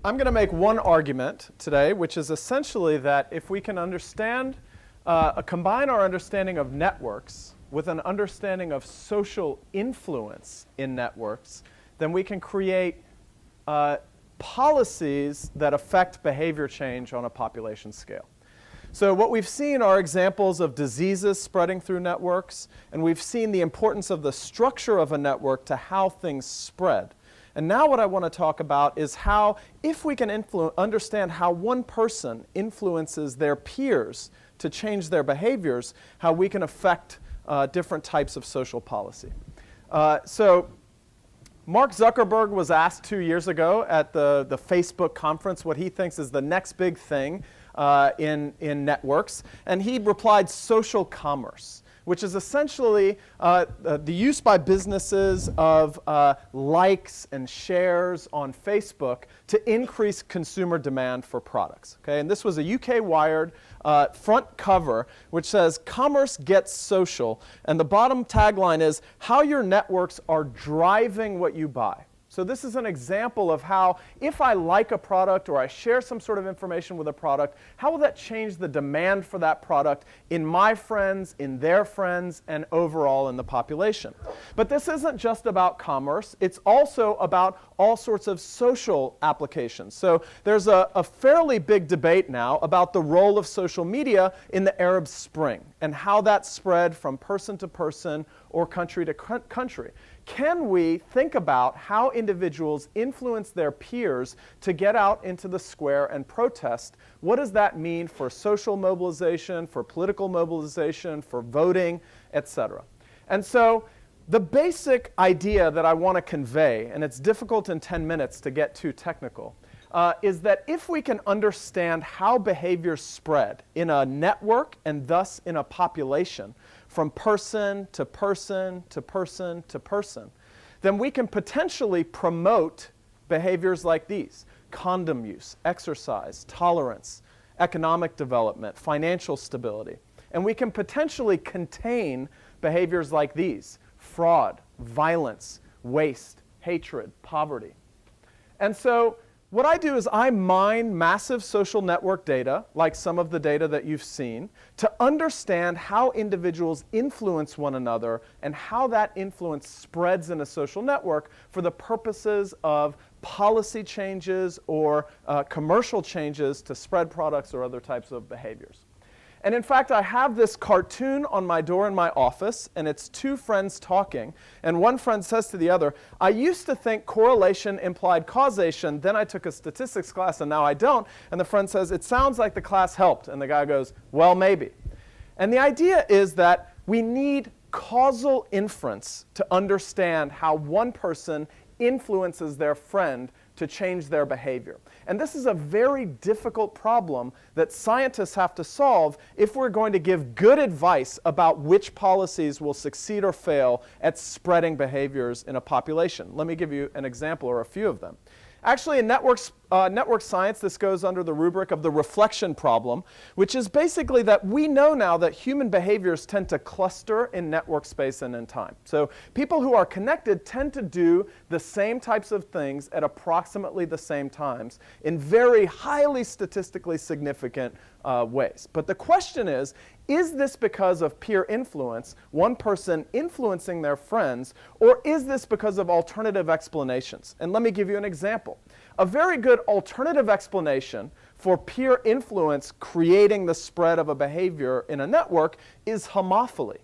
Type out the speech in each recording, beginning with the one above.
I'm going to make one argument today, which is essentially that if we can understand, combine our understanding of networks with an understanding of social influence in networks, then we can create policies that affect behavior change on a population scale. So what we've seen are examples of diseases spreading through networks, and we've seen the importance of the structure of a network to how things spread. And now what I want to talk about is how, if we can understand how one person influences their peers to change their behaviors, how we can affect different types of social policy. So Mark Zuckerberg was asked 2 years ago at the Facebook conference what he thinks is the next big thing in networks, and he replied social commerce, which is essentially the use by businesses of likes and shares on Facebook to increase consumer demand for products. Okay? And this was a UK Wired front cover which says, "Commerce gets social," and the bottom tagline is, "How your networks are driving what you buy." So this is an example of how, if I like a product or I share some sort of information with a product, how will that change the demand for that product in my friends, in their friends, and overall in the population. But this isn't just about commerce. It's also about all sorts of social applications. So there's a fairly big debate now about the role of social media in the Arab Spring and how that spread from person to person or country to country. Can we think about how individuals influence their peers to get out into the square and protest? What does that mean for social mobilization, for political mobilization, for voting, etc.? And so the basic idea that I want to convey, and it's difficult in 10 minutes to get too technical, is that if we can understand how behaviors spread in a network and thus in a population, from person to person to person to person, then we can potentially promote behaviors like these: condom use, exercise, tolerance, economic development, financial stability. And we can potentially contain behaviors like these: fraud, violence, waste, hatred, poverty. And so what I do is I mine massive social network data, like some of the data that you've seen, to understand how individuals influence one another and how that influence spreads in a social network for the purposes of policy changes or commercial changes to spread products or other types of behaviors. And in fact, I have this cartoon on my door in my office, and it's two friends talking. And one friend says to the other, "I used to think correlation implied causation, then I took a statistics class and now I don't." And the friend says, "It sounds like the class helped." And the guy goes, "Well, maybe." And the idea is that we need causal inference to understand how one person influences their friend to change their behavior. And this is a very difficult problem that scientists have to solve if we're going to give good advice about which policies will succeed or fail at spreading behaviors in a population. Let me give you an example or a few of them. Actually, in network science, this goes under the rubric of the reflection problem, which is basically that we know now that human behaviors tend to cluster in network space and in time. So people who are connected tend to do the same types of things at approximately the same times in very highly statistically significant ways. But the question is this because of peer influence, one person influencing their friends, or is this because of alternative explanations? And let me give you an example. A very good alternative explanation for peer influence creating the spread of a behavior in a network is homophily.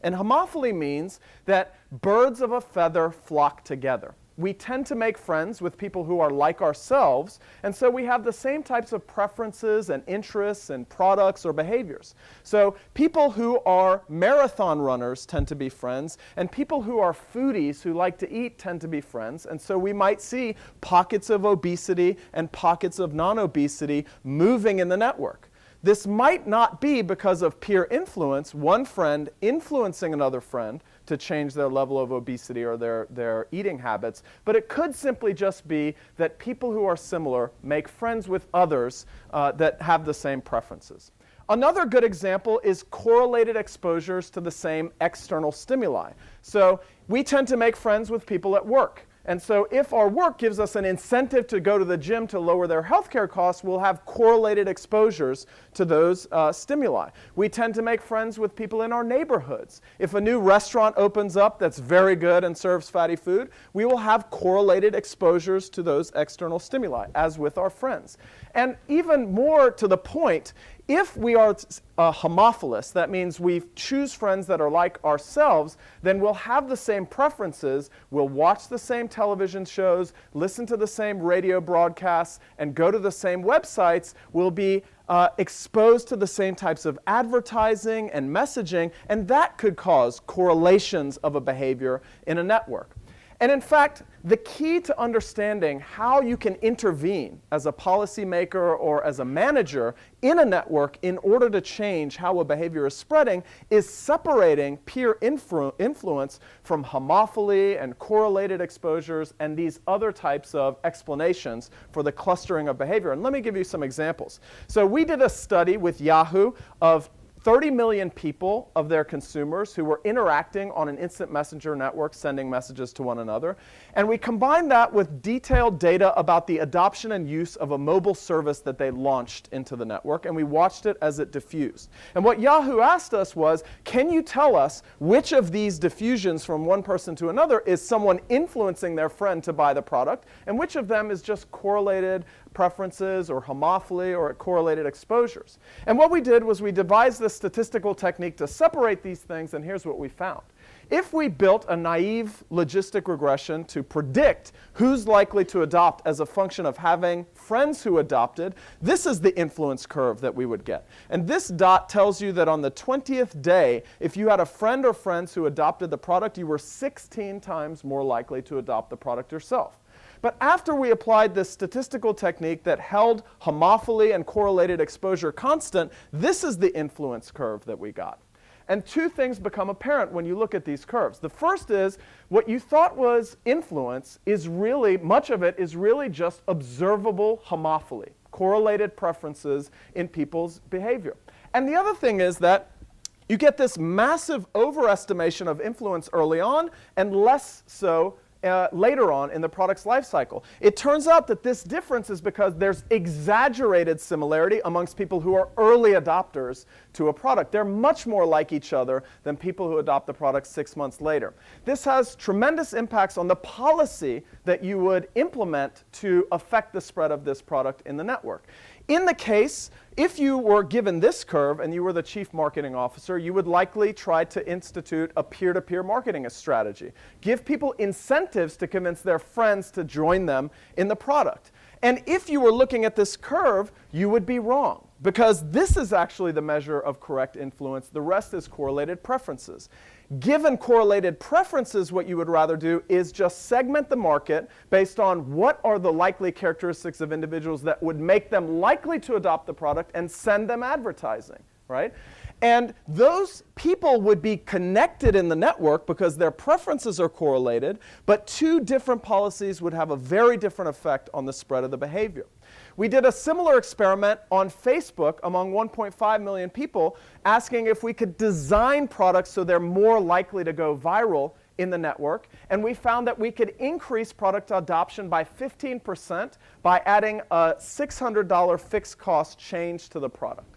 And homophily means that birds of a feather flock together. We tend to make friends with people who are like ourselves, and so we have the same types of preferences and interests and products or behaviors. So people who are marathon runners tend to be friends, and people who are foodies who like to eat tend to be friends, and so we might see pockets of obesity and pockets of non-obesity moving in the network. This might not be because of peer influence, one friend influencing another friend to change their level of obesity or their eating habits, but it could simply just be that people who are similar make friends with others that have the same preferences. Another good example is correlated exposures to the same external stimuli. So we tend to make friends with people at work. And so if our work gives us an incentive to go to the gym to lower their healthcare costs, we'll have correlated exposures to those stimuli. We tend to make friends with people in our neighborhoods. If a new restaurant opens up that's very good and serves fatty food, we will have correlated exposures to those external stimuli, as with our friends. And even more to the point, if we are homophilous, that means we choose friends that are like ourselves, then we'll have the same preferences, we'll watch the same television shows, listen to the same radio broadcasts, and go to the same websites. We'll be exposed to the same types of advertising and messaging, and that could cause correlations of a behavior in a network. And in fact, the key to understanding how you can intervene as a policymaker or as a manager in a network in order to change how a behavior is spreading is separating peer influence from homophily and correlated exposures and these other types of explanations for the clustering of behavior. And let me give you some examples. So we did a study with Yahoo of 30 million people of their consumers who were interacting on an instant messenger network, sending messages to one another. And we combined that with detailed data about the adoption and use of a mobile service that they launched into the network, and we watched it as it diffused. And what Yahoo asked us was, can you tell us which of these diffusions from one person to another is someone influencing their friend to buy the product, and which of them is just correlated preferences or homophily or correlated exposures? And what we did was we devised this statistical technique to separate these things, and here's what we found. If we built a naive logistic regression to predict who's likely to adopt as a function of having friends who adopted, this is the influence curve that we would get. And this dot tells you that on the 20th day, if you had a friend or friends who adopted the product, you were 16 times more likely to adopt the product yourself. But after we applied this statistical technique that held homophily and correlated exposure constant, this is the influence curve that we got. And two things become apparent when you look at these curves. The first is what you thought was influence is really, much of it is really just observable homophily, correlated preferences in people's behavior. And the other thing is that you get this massive overestimation of influence early on and less so later on in the product's life cycle. It turns out that this difference is because there's exaggerated similarity amongst people who are early adopters to a product. They're much more like each other than people who adopt the product 6 months later. This has tremendous impacts on the policy that you would implement to affect the spread of this product in the network. In the case, if you were given this curve and you were the chief marketing officer, you would likely try to institute a peer-to-peer marketing strategy. Give people incentives to convince their friends to join them in the product. And if you were looking at this curve, you would be wrong, because this is actually the measure of correct influence. The rest is correlated preferences. Given correlated preferences, what you would rather do is just segment the market based on what are the likely characteristics of individuals that would make them likely to adopt the product and send them advertising, right? And those people would be connected in the network because their preferences are correlated, but two different policies would have a very different effect on the spread of the behavior. We did a similar experiment on Facebook among 1.5 million people, asking if we could design products so they're more likely to go viral in the network. And we found that we could increase product adoption by 15% by adding a $600 fixed cost change to the product.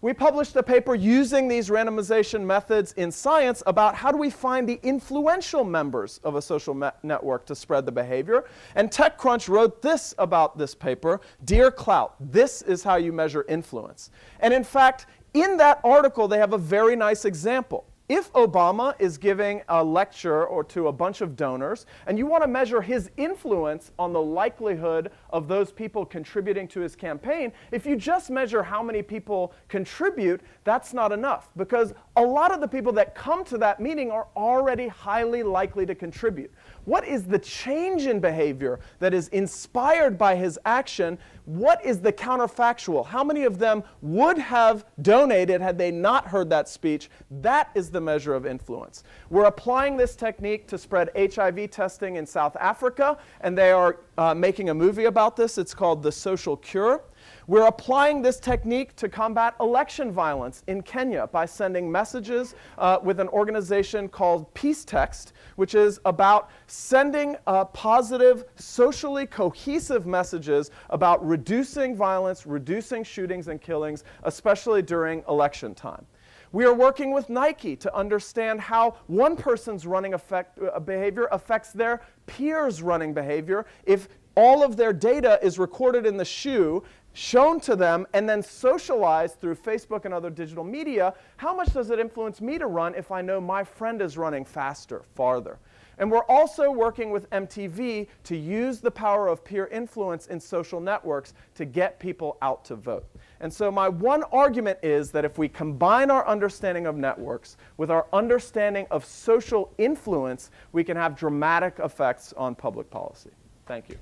We published a paper using these randomization methods in Science about how do we find the influential members of a social network to spread the behavior. And TechCrunch wrote this about this paper: "Dear Clout, this is how you measure influence." And in fact, in that article, they have a very nice example. If Obama is giving a lecture or to a bunch of donors, and you want to measure his influence on the likelihood of those people contributing to his campaign, if you just measure how many people contribute, that's not enough, because a lot of the people that come to that meeting are already highly likely to contribute. What is the change in behavior that is inspired by his action? What is the counterfactual? How many of them would have donated had they not heard that speech? That is the measure of influence. We're applying this technique to spread HIV testing in South Africa, and they are making a movie about this. It's called The Social Cure. We're applying this technique to combat election violence in Kenya by sending messages with an organization called Peace Text, which is about sending positive, socially cohesive messages about reducing violence, reducing shootings and killings, especially during election time. We are working with Nike to understand how one person's running behavior affects their peers' running behavior. If all of their data is recorded in the shoe, shown to them, and then socialized through Facebook and other digital media, how much does it influence me to run if I know my friend is running faster, farther? And we're also working with MTV to use the power of peer influence in social networks to get people out to vote. And so my one argument is that if we combine our understanding of networks with our understanding of social influence, we can have dramatic effects on public policy. Thank you.